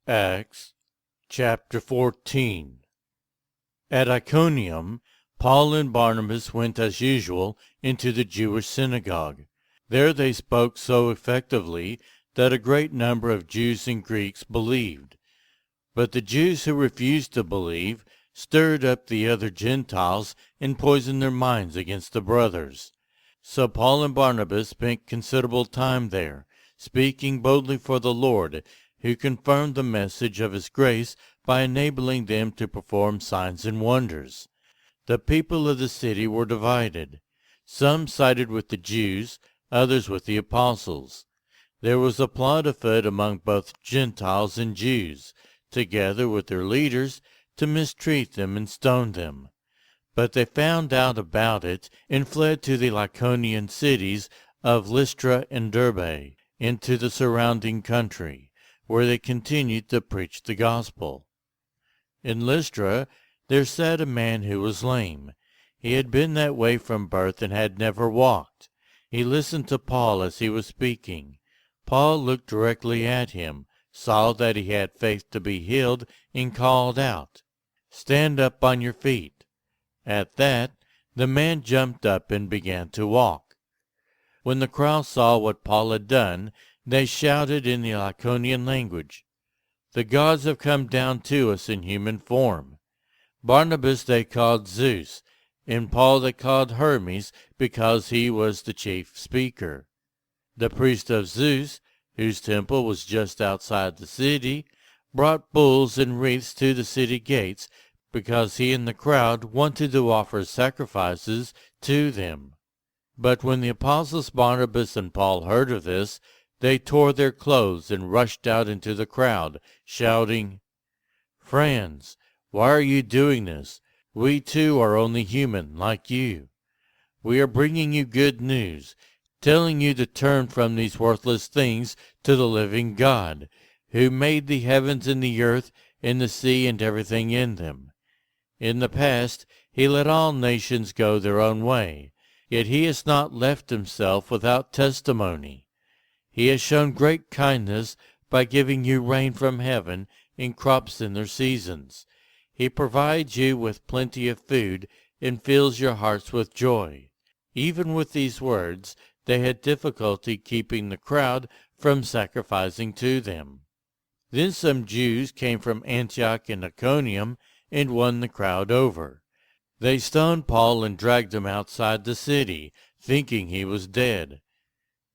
Acts chapter 14. At Iconium, Paul and Barnabas went as usual into the Jewish synagogue. There they spoke so effectively that a great number of Jews and Greeks believed. But the Jews who refused to believe stirred up the other Gentiles and poisoned their minds against the brothers. So Paul and Barnabas spent considerable time there, speaking boldly for the Lord, who confirmed the message of his grace by enabling them to perform signs and wonders. The people of the city were divided. Some sided with the Jews, others with the apostles. There was a plot afoot among both Gentiles and Jews, together with their leaders, to mistreat them and stone them. But they found out about it and fled to the Lycaonian cities of Lystra and Derbe, into the surrounding country, where they continued to preach the gospel. In Lystra there sat a man who was lame. He had been that way from birth and had never walked. He listened to Paul as he was speaking. Paul looked directly at him, saw that he had faith to be healed, and called out, "Stand up on your feet." At that, the man jumped up and began to walk. When the crowd saw what Paul had done, they shouted in the Lycaonian language, "The gods have come down to us in human form." Barnabas they called Zeus, and Paul they called Hermes, because he was the chief speaker. The priest of Zeus, whose temple was just outside the city, brought bulls and wreaths to the city gates, because he and the crowd wanted to offer sacrifices to them. But when the apostles Barnabas and Paul heard of this, they tore their clothes and rushed out into the crowd, shouting, "Friends, why are you doing this? We too are only human, like you. We are bringing you good news, telling you to turn from these worthless things to the living God, who made the heavens and the earth and the sea and everything in them. In the past he let all nations go their own way, yet he has not left himself without testimony. He has shown great kindness by giving you rain from heaven and crops in their seasons. He provides you with plenty of food and fills your hearts with joy." Even with these words, they had difficulty keeping the crowd from sacrificing to them. Then some Jews came from Antioch and Iconium and won the crowd over. They stoned Paul and dragged him outside the city, thinking he was dead.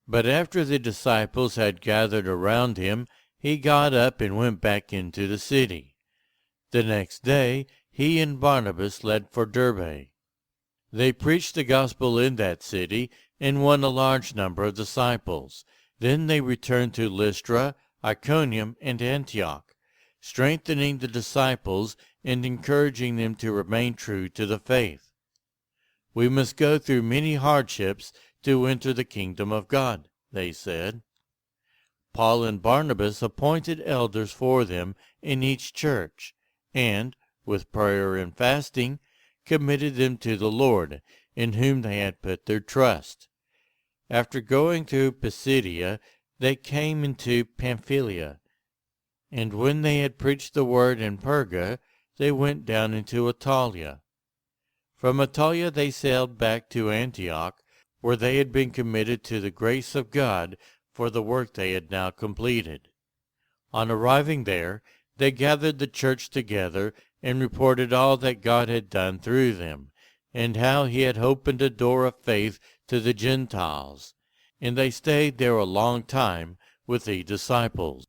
But after the disciples had gathered around him, he got up and went back into the city. The next day he and Barnabas left for Derbe. They preached the gospel in that city and won a large number of disciples. Then they returned to Lystra, Iconium, and Antioch, strengthening the disciples and encouraging them to remain true to the faith. "We must go through many hardships to enter the kingdom of God," they said. Paul and Barnabas appointed elders for them in each church, and, with prayer and fasting, committed them to the Lord, in whom they had put their trust. After going through Pisidia, they came into Pamphylia, and when they had preached the word in Perga, they went down into Attalia. From Attalia they sailed back to Antioch, where they had been committed to the grace of God for the work they had now completed. On arriving there, they gathered the church together and reported all that God had done through them, and how he had opened a door of faith to the Gentiles. And they stayed there a long time with the disciples.